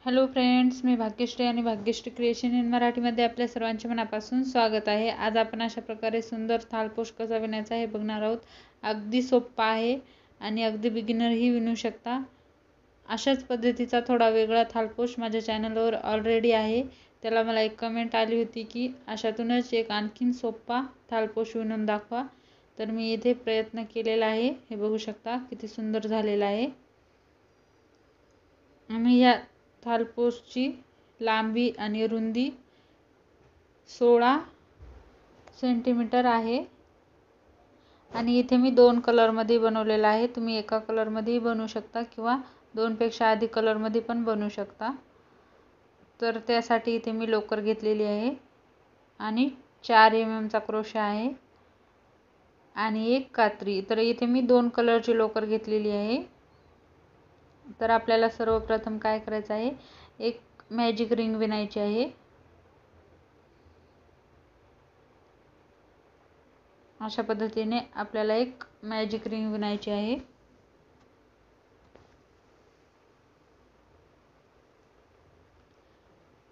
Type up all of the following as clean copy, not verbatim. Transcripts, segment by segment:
Hello friends, मी भाग्यश्री आणि Bhagyashree creation in मराठीमध्ये आपल्या सर्वांचे मनापासून स्वागत आहे। आज आपण अशा प्रकारे सुंदर थालपोश कसा विणायचा हे बघणार आहोत। अगदी सोपा आहे आणि अगदी बिगिनरही विणू शकता। अशाच पद्धतीचा थोडा वेगळा थालपोश माझ्या चॅनलवर ऑलरेडी आहे। त्याला मला एक कमेंट आली होती की अशातूनच एक आणखीन सोपा थालपोश विणून दाखवा। तर मी इथे प्रयत्न केलेला आहे। हे बघू शकता किती सुंदर झालेला आहे। आम्ही या थालपोशची लांबी आणि रुंदी 16 सेंटीमीटर आहे आणि इथे मी 2 कलर मध्ये बनवलेला आहे। तुम्ही एका कलर मध्ये बनवू शकता किंवा 2 पेक्षा अधिक कलर मध्ये पण बनवू शकता। तर त्यासाठी इथे मी लोकर घेतलेली आहे आणि 4 mm चा क्रोशा आहे आणि एक कात्री। तर इथे मी 2 कलरची लोकर घेतलेली आहे। तर आपल्याला सर्वप्रथम काय करायचं आहे, एक मॅजिक रिंग विणायची आहे। अशा पद्धतीने आपल्याला एक मॅजिक रिंग विणायची आहे।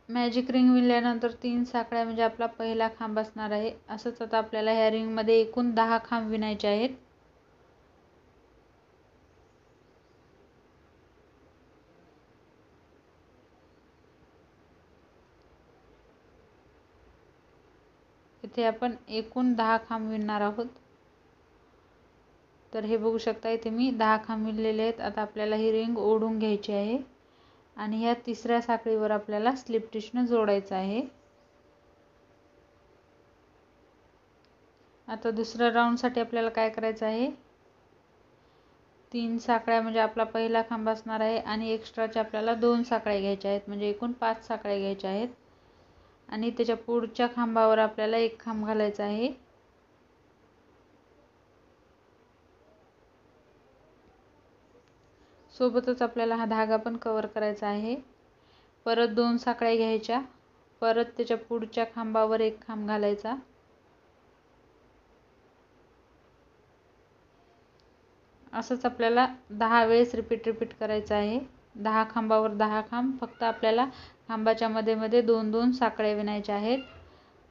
मॅजिक रिंग विणल्यानंतर 3 साखळ्या म्हणजे आपला पहिला खांब असणार आहे। असंच आता आपल्याला ह्या रिंग मध्ये एकूण 10 खांब विणायचे आहेत। इथे आपण एकूण 10 खांब विणणार आहोत। तर हे बघू शकता, इथे मी 10 खांब विणलेले आहेत। आता आपल्याला ही रिंग ओढून घ्यायची आहे आणि ह्या तिसऱ्या साखळीवर आपल्याला स्लिप स्टिचने जोडायचं आहे। आता दुसऱ्या राऊंड साठी आपल्याला काय करायचं आहे, 3 साखळ्या म्हणजे आपला पहिला खांब असणार आहे आणि एक्स्ट्राचे आपल्याला 2 साखळ्या घ्यायच्या आहेत, म्हणजे एकूण 5 साखळ्या घ्यायच्या आहेत आणि त्याच्या पुढच्या खांबावर आपल्याला एक खांब घालायचा आहे। सोबतच आपल्याला हा धागा पण कव्हर करायचा आहे। परत 2 साखळ्या घ्यायच्या, परत त्याच्या पुढच्या खांबावर एक खांब घालायचा। असंच आपल्याला 10 वेळेस रिपीट करायचं आहे। 10 खांबावर 10 खांब, फक्त आपल्याला खांबाच्या मध्ये मध्ये 2-2 साखळ्या विणायच्या आहेत।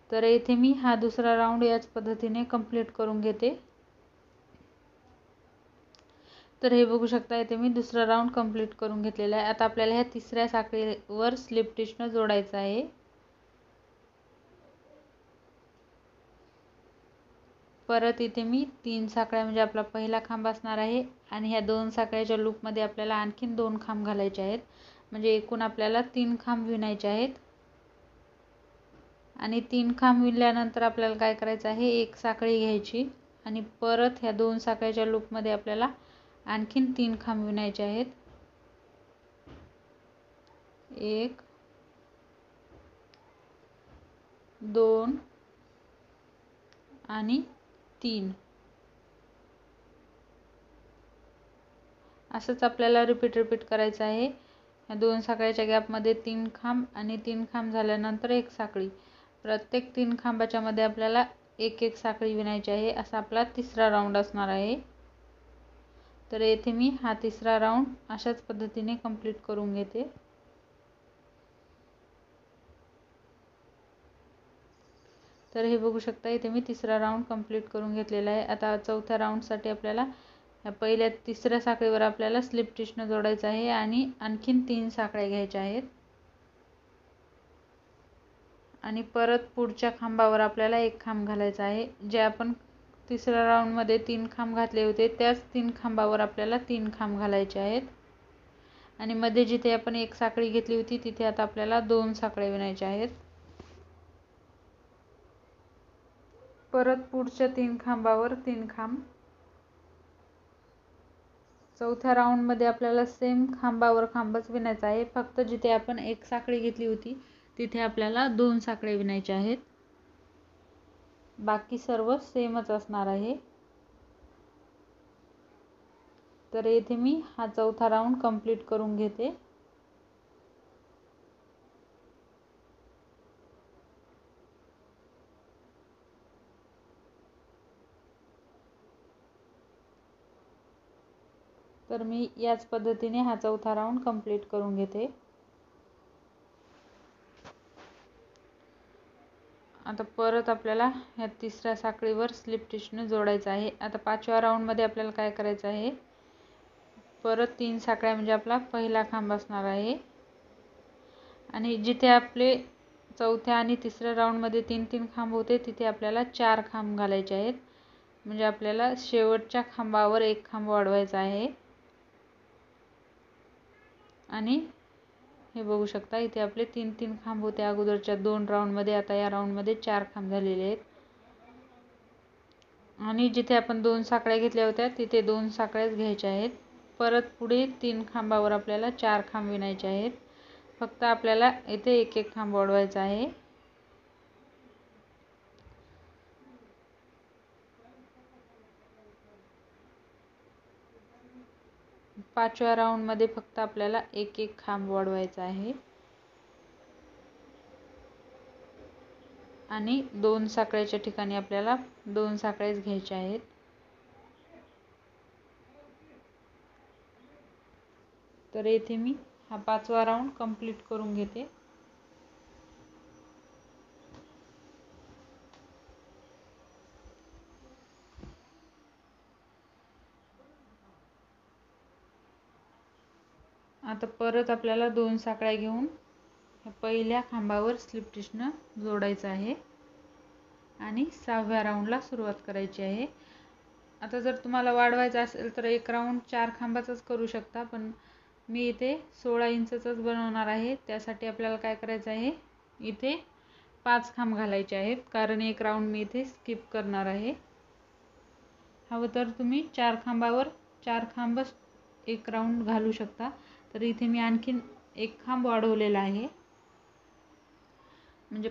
तर इथे मी हा दुसरा राऊंड याच पद्धतीने कंप्लीट करून घेते। तर हे बघू शकता, इथे मी दुसरा राऊंड कंप्लीट करून घेतलेला आहे। आता आपल्याला ह्या तिसऱ्या साखळीवर स्लिप स्टिचने जोडायचं आहे। परत इथे मी 3 साखळ्या म्हणजे आपला पहिला खांब असणार आहे आणि ह्या 2 साखळ्याच्या लूप मध्ये आपल्याला आणखीन 2 खांब घालायचे आहेत, म्हणजे एकूण आपल्याला 3 खांब विणायचे आहेत। आणि 3 खांब विणल्यानंतर आपल्याला काय करायचं आहे, एक साखळी घ्यायची आणि परत ह्या 2 साखळ्याच्या लूप मध्ये आपल्याला आणखीन 3 खांब विणायचे आहेत। 1 2 आणि 3। असंच आपल्याला रिपीट करायचं आहे। या 2 साखळ्याच्या गॅप मध्ये 3 खांब आणि 3 खांब झाल्यानंतर एक साखळी। प्रत्येक 3 खांबाच्या मध्ये आपल्याला एक एक साखळी विणायची आहे। असा आपला तिसरा राऊंड असणार आहे। तर येथे मी हा तिसरा राऊंड अशाच पद्धतीने कंप्लीट करून घेते। तर हे बघू शकता, इथे मी तिसरा राऊंड कंप्लीट करून घेतलेला आहे। आता चौथ्या राऊंड साठी आपल्याला पहिल्या तिसऱ्या साखळीवर आपल्याला स्लिप स्टिचने जोडायचं आहे आणि आणखीन 3 साखळ्या घ्यायच्या आहेत आणि परत पुढच्या खांबावर आपल्याला एक खांब घालायचा आहे। जे आपण तिसऱ्या राऊंड मध्ये 3 खांब घातले होते, त्याच 3 खांबावर आपल्याला 3 खांब घालायचे आहेत आणि मध्ये जिथे आपण एक साखळी घेतली होती तिथे आता आपल्याला 2 साखळ्या विणायच्या आहेत। परत पुढच्या 3 खांबावर 3 खांब। चौथ्या राऊंड मध्ये आपल्याला सेम खांबावर खांबच विणायचा आहे, फक्त जिथे आपण एक साखळी घेतली होती तिथे आपल्याला 2 साखळ्या विणायच्या आहेत। बाकी सर्व सेमच असणार आहे। तर येथे मी हा चौथा राऊंड कंप्लीट करून घेते। तर मी याच पद्धतीने हा चौथा राऊंड कंप्लीट करून घेते। आता परत आपल्याला ह्या तिसऱ्या साखळीवर स्लिप स्टिचने जोडायचं आहे। आता 5व्या राऊंडमध्ये आपल्याला काय करायचं आहे, परत 3 साखळ्या म्हणजे आपला पहिला खांब असणार आहे आणि जिथे आपले चौथ्या आणि तिसऱ्या राऊंडमध्ये 3-3 खांब होते तिथे आपल्याला 4 खांब घालायचे आहेत। म्हणजे आपल्याला शेवटच्या खांबावर एक खांब वाढवायचा आहे आणि हे बघू शकता इथे आपले 3-3 खांब होते अगोदरच्या 2 राऊंडमध्ये, आता या राऊंडमध्ये 4 खांब झालेले आहेत आणि जिथे आपण 2 साखळ्या घेतल्या होत्या तिथे 2 साखळ्याच घ्यायच्या आहेत। परत पुढे 3 खांबावर आपल्याला 4 खांब विणायचे आहेत। फक्त आपल्याला इथे एक एक खांब वाढवायचा आहे। पाचव्या राऊंडमध्ये फक्त आपल्याला एक एक खांब वाढवायचा आहे आणि 2 साखळ्याच्या ठिकाणी आपल्याला 2 साखळ्याच घ्यायच्या आहेत। तर येथे मी हा 5वा राऊंड कंप्लीट करून घेते। आता परत आपल्याला 2 साखळ्या घेऊन पहिल्या खांबावर स्लिप स्टिचने जोडायचं आहे आणि 6व्या राऊंडला सुरुवात करायची आहे। आता जर तुम्हाला वाढवायचं असेल तर एक राऊंड 4 खांबाचाच करू शकता, पण मी इथे 16 इंचचाच बनवणार आहे। त्यासाठी आपल्याला काय करायचं आहे, इथे 5 खांब घालायचे आहेत कारण एक राऊंड मी इथे स्किप करणार आहे। हवं तर तुम्ही 4 खांबावर 4 खांबच एक राऊंड घालू शकता। तर इथे मी आणखीन एक खांब वाढवलेला आहे, म्हणजे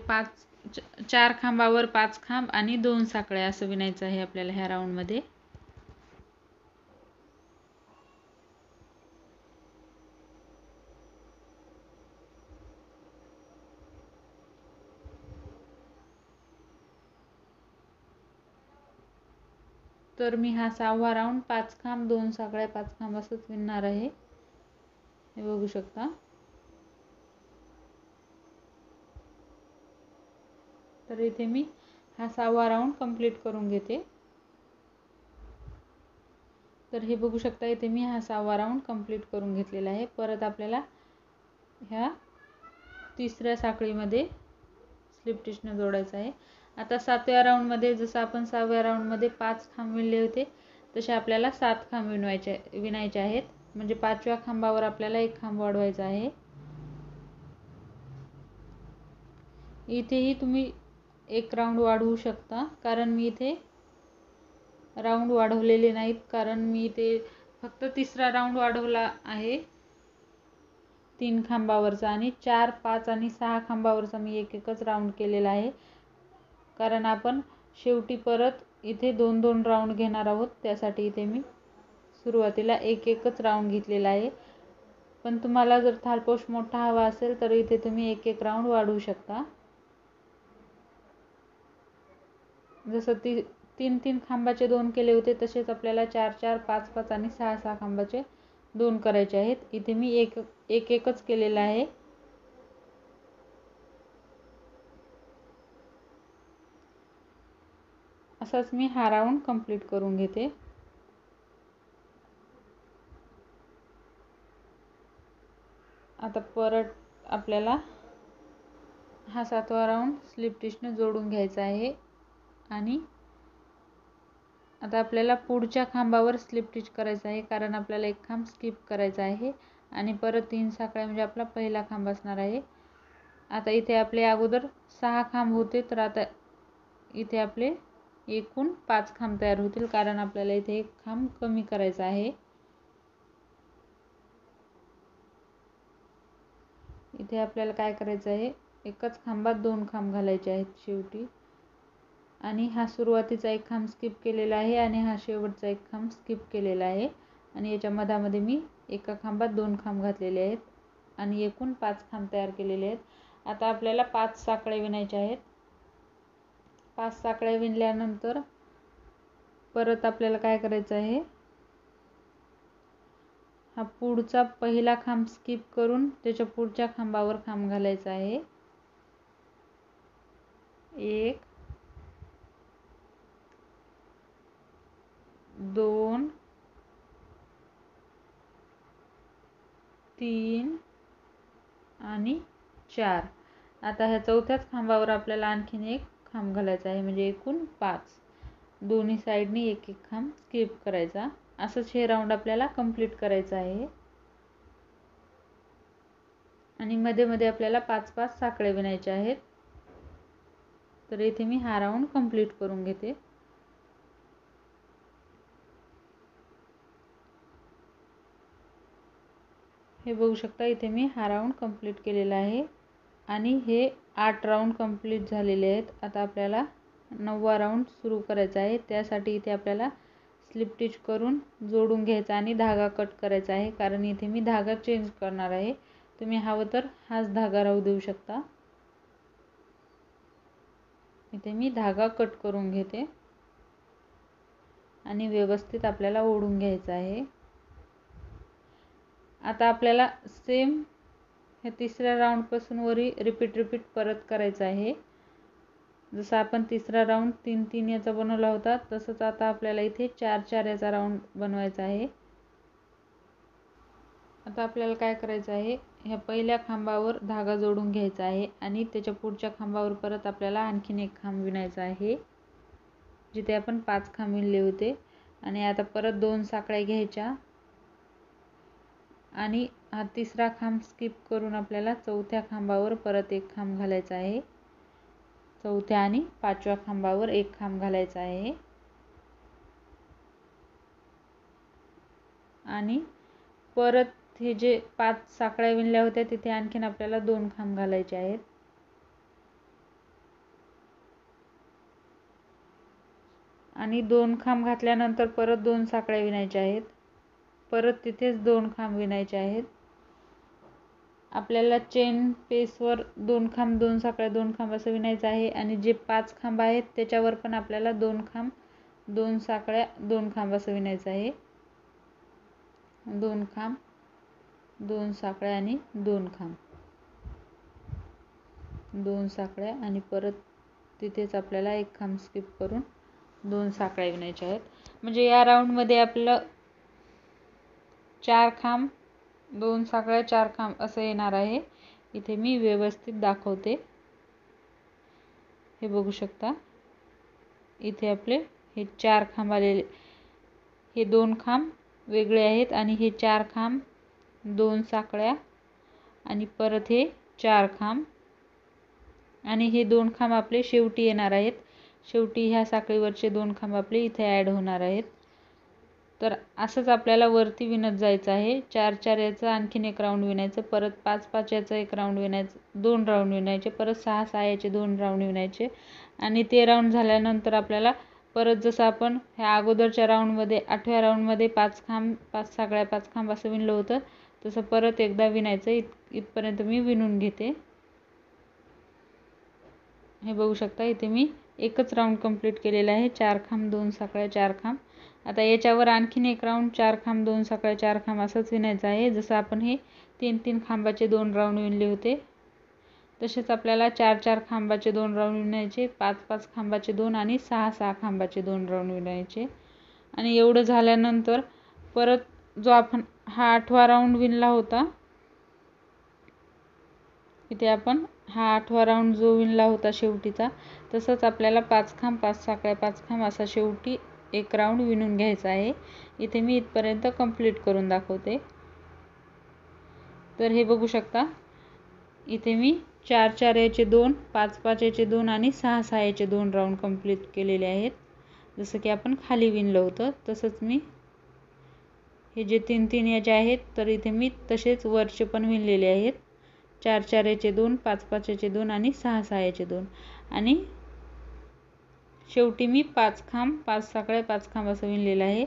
4 खांबावर 5 खांब आणि 2 साखळ्या असं विणायचं आहे आपल्याला ह्या राऊंडमध्ये। तर मी हा 6वा राऊंड 5 खांब 2 साखळ्या 5 खांब असंच विणणार आहे, हे बघू शकता। तर इथे मी हा 6वा राऊंड कंप्लीट करून घेते। तर हे बघू शकता इथे मी हा 6वा राऊंड कंप्लीट करून घेतलेला आहे। परत आपल्याला ह्या तिसऱ्या साखळीमध्ये स्लिप स्टिचने जोडायचं आहे। आता 7व्या राऊंडमध्ये जसं आपण 6व्या राऊंडमध्ये 5 खांब विणले होते तसे आपल्याला 7 खांब विणायचे आहेत। म्हणजे 5व्या खांबावर आपल्याला एक खांब वाढवायचा आहे। इथेही तुम्ही एक राऊंड वाढवू शकता कारण मी इथे राऊंड वाढवलेले नाहीत, कारण मी इथे फक्त तिसरा राऊंड वाढवला आहे 3 खांबावरचा आणि 4, 5 आणि 6 खांबावरचा मी एक एकच राऊंड केलेला आहे कारण आपण शेवटी परत इथे 2-2 राऊंड घेणार आहोत। त्यासाठी इथे मी सुरुवातीला एक एकच राऊंड घेतलेला आहे। पण तुम्हाला जर थालपोस्ट मोठा हवा असेल तर इथे तुम्ही एक एक राऊंड वाढवू शकता। जसं 3-3 खांबाचे 2 केले होते तसेच आपल्याला 4-4, 5-5 आणि 6-6 खांबाचे 2 करायचे आहेत। इथे मी एक एकच केलेला आहे। असाच मी हा राऊंड कंप्लीट करून घेते। आता परत आपल्याला हा 7वा राऊंड स्लिप स्टिचने जोडून घ्यायचा आहे आणि आता आपल्याला पुढच्या खांबावर स्लिप स्टिच करायचं आहे कारण आपल्याला एक खांब स्किप करायचा आहे आणि परत 3 साखळ्या म्हणजे आपला पहिला खांब असणार आहे। आता इथे आपले अगोदर 6 खांब होते तर आता इथे आपले एकूण 5 खांब तयार होतील कारण आपल्याला इथे एक खांब कमी करायचा आहे। इथे आपल्याला काय करायचं आहे, एकच खांबात 2 खांब घालायचे आहेत शेवटी आणि हा सुरुवातीचा एक खांब स्किप केलेला आहे आणि हा शेवटचा एक खांब स्किप केलेला आहे आणि याच्या मधामध्ये मी एका खांबात 2 खांब घातलेले आहेत आणि एकूण 5 खांब तयार केलेले आहेत। आता आपल्याला 5 साखळ्या विणायच्या आहेत। 5 साखळ्या विणल्यानंतर परत आपल्याला काय करायचं आहे, हा पुढचा पहिला खांब स्किप करून त्याच्या पुढच्या खांबावर खांब घालायचा आहे 1 2 3 आणि 4. आता ह्या चौथ्याच खांबावर आपल्याला आणखीन एक खांब घालायचा आहे, म्हणजे एकूण 5. दोन्ही साईडनी एक एक खांब स्किप करायचा. असंच हे राऊंड आपल्याला कंप्लीट करायचं आहे. आणि मध्ये मध्ये आपल्याला 5-5 साखळे विणायचे आहेत. तर इथे मी हा राऊंड कंप्लीट करून घेते. हे बघू शकता, इथे मी हा राऊंड कंप्लीट केलेला आहे आणि हे 8 राऊंड कंप्लीट झालेले आहेत. आता आपल्याला 9वा राऊंड सुरू करायचा आहे. त्यासाठी इथे आपल्याला स्लिप स्टिच करून जोडून घ्यायचा आणि धागा कट करायचा आहे, कारण इथे मी धागा चेंज करणार आहे. तुम्ही हवं तर हाच धागा राहू देऊ शकता. इथे मी धागा कट करून घेते आणि व्यवस्थित आपल्याला ओढून घ्यायचं आहे. आता आपल्याला सेम हे तिसऱ्या राऊंडपासून वरी रिपीट परत करायचं आहे. जसं आपण तिसरा राऊंड 3-3 याचा बनवला होता, तसंच आता आपल्याला इथे 4-4 याचा राऊंड बनवायचा आहे. आता आपल्याला काय करायचं आहे, ह्या पहिल्या खांबावर धागा जोडून घ्यायचा आहे आणि त्याच्या पुढच्या खांबावर परत आपल्याला आणखीन एक खांब विणायचा आहे, जिथे आपण 5 खांब विणले होते. आणि आता परत 2 साखळ्या घ्यायच्या आणि हा तिसरा खांब स्किप करून आपल्याला चौथ्या खांबावर परत एक खांब घालायचा आहे. चौथ्या आणि 5व्या खांबावर एक खांब घालायचा आहे आणि परत हे जे 5 साखळ्या विणल्या होत्या तिथे आणखीन आपल्याला 2 खांब घालायचे आहेत. आणि 2 खांब घातल्यानंतर परत 2 साखळ्या विणायच्या आहेत. परत तिथेच 2 खांब विणायचे आहेत. आपल्याला चेन पेसवर 2 खांब 2 साखळ्या 2 खांब असं विणायचं आहे. आणि जे 5 खांब आहेत त्याच्यावर पण आपल्याला 2 खांब 2 साखळ्या 2 खांब असं विणायचं आहे. 2 खांब 2 साखळ्या आणि 2 खांब 2 साखळ्या आणि परत तिथेच आपल्याला एक खांब स्किप करून 2 साखळ्या विणायच्या आहेत. म्हणजे या राऊंडमध्ये आपलं 4 खांब 2 साखळ्या 4 खांब असं येणार आहे. इथे मी व्यवस्थित दाखवते. हे बघू शकता, इथे आपले हे 4 खांब आलेले, हे 2 खांब वेगळे आहेत आणि हे 4 खांब 2 साखळ्या आणि परत हे 4 खांब आणि हे 2 खांब आपले शेवटी येणार आहेत. शेवटी ह्या साखळीवरचे 2 खांब आपले इथे ॲड होणार आहेत. तर असंच आपल्याला वरती विणत जायचं आहे. 4-4 याचं आणखीन एक राऊंड विणायचं, परत 5-5 याचं एक राऊंड विणायचं, 2 राऊंड विणायचे, परत 6-6 याचे 2 राऊंड विणायचे. आणि ते राऊंड झाल्यानंतर आपल्याला परत जसं आपण ह्या अगोदरच्या राऊंडमध्ये 8व्या राऊंडमध्ये 5 खांब 5 साखळ्या 5 खांब असं विणलं होतं, तसं परत एकदा विणायचं. इथपर्यंत मी विणून घेते. हे बघू शकता, इथे मी एकच राऊंड कंप्लीट केलेला आहे. 4 खांब 2 साखळ्या 4 खांब. आता याच्यावर आणखीन एक राऊंड 4 खांब 2 साखळ्या 4 खांब असंच विणायचं आहे. जसं आपण हे 3-3 खांबाचे 2 राऊंड विणले होते, तसेच आपल्याला 4-4 खांबाचे 2 राऊंड विणायचे, 5-5 खांबाचे 2 आणि 6-6 खांबाचे 2 राऊंड विणायचे. आणि एवढं झाल्यानंतर परत जो आपण हा 8वा राऊंड विणला होता, इथे आपण हा 8वा राऊंड जो विणला होता शेवटीचा, तसंच आपल्याला 5 खांब 5 साखळ्या 5 खांब असा शेवटी एक राऊंड विणून घ्यायचा आहे. इथे मी इथपर्यंत कंप्लीट करून दाखवते. तर हे बघू शकता, इथे मी 4-4 याचे 2 5-5 याचे 2 आणि 6-6 याचे 2 राऊंड कंप्लीट केलेले आहेत. जसं की आपण खाली विणलं होतं तसंच मी हे जे 3-3 याचे आहेत, तर इथे मी तसेच वरचे पण विणलेले आहेत. 4-4 याचे 2 5-5 याचे 2 आणि 6-6 याचे 2. आणि शेवटी मी 5 खांब 5 साखळ्या 5 खांब असं विणलेलं आहे.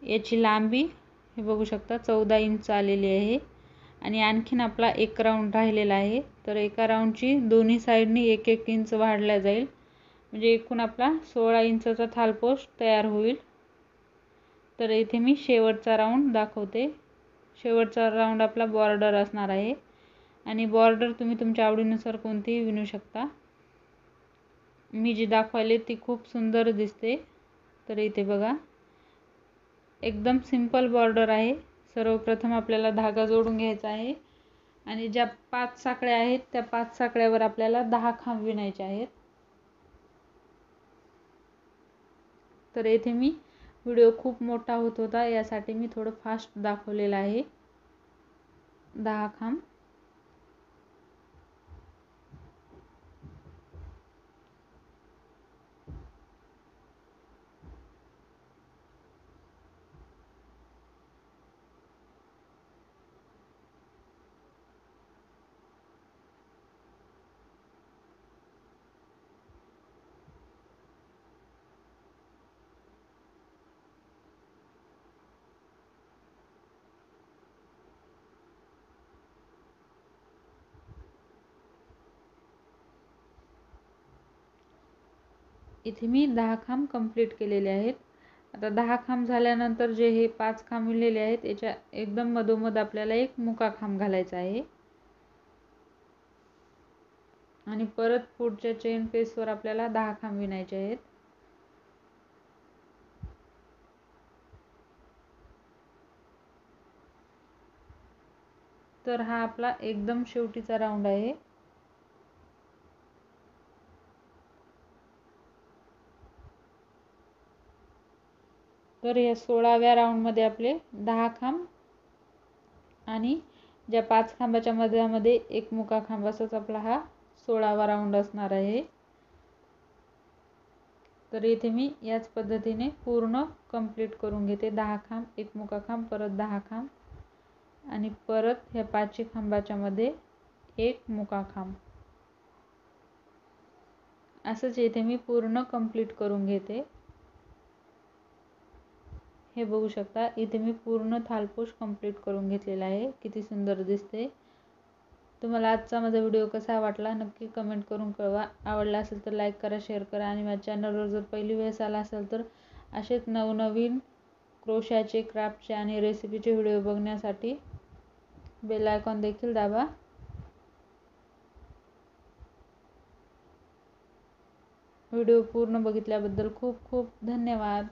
याची लांबी हे बघू शकता 14 इंच आलेली आहे. आणि आणखीन आपला एक राऊंड राहिलेला आहे. तर एका राऊंडची दोन्ही साईडनी 1-1 इंच वाढल्या जाईल, म्हणजे एकूण आपला 16 इंचाचा थालपोस्ट तयार होईल. तर इथे मी शेवटचा राऊंड दाखवते. शेवटचा राऊंड आपला बॉर्डर असणार आहे आणि बॉर्डर तुम्ही तुमच्या आवडीनुसार कोणतीही विणू शकता. मी जी दाखवली ती खूप सुंदर दिसते। तर इथे बघा एकदम सिंपल बॉर्डर आहे। सर्वप्रथम आपल्याला धागा जोडून घ्यायचा आहे आणि ज्या 5 साखळ्या आहेत त्या 5 साखळ्यावर आपल्याला 10 खांब विणायचे आहेत। तर येथे मी व्हिडिओ खूप मोठा होत होता यासाठी मी थोडं फास्ट दाखवलेलं आहे। 10 खांब इथे मी 10 खांब कंप्लीट केलेले आहेत। आता 10 खांब झाल्यानंतर जे हे 5 खांब विणलेले आहेत याच्या एकदम मधोमध आपल्याला एक मुका खांब घालायचा आहे आणि परत पुढच्या चेन पेसवर आपल्याला 10 खांब विणायचे आहेत। तर हा आपला एकदम शेवटीचा राऊंड आहे। तर या 16व्या राऊंड मध्ये आपले 10 खांब आणि ज्या 5 खांबाच्या मध्यामध्ये एक मुका खांब असाच आपला हा 16वा राऊंड असणार आहे। तर इथे मी याच पद्धतीने पूर्ण कंप्लीट करून घेते। 10 खांब, एक मुका खांब, परत 10 खांब आणि परत ह्या 5 खांबाच्या मध्ये एक मुका खांब, असंच इथे मी पूर्ण कंप्लीट करून घेते। हे बघू शकता इथे मी पूर्ण थालपोष कंप्लीट करून घेतलेला आहे। किती सुंदर दिसते। तुम्हाला आजचा माझा व्हिडिओ कसा वाटला नक्की कमेंट करून कळवा। आवडला असेल तर लाईक करा, शेअर करा आणि माझ्या चॅनलवर जर पहिली वेळेस आला असेल तर असेच नवनवीन क्रोशाचे, क्राफ्टचे आणि रेसिपीचे व्हिडिओ बघण्यासाठी बेल आयकॉन देखील दाबा। व्हिडिओ पूर्ण बघितल्याबद्दल खूप खूप धन्यवाद।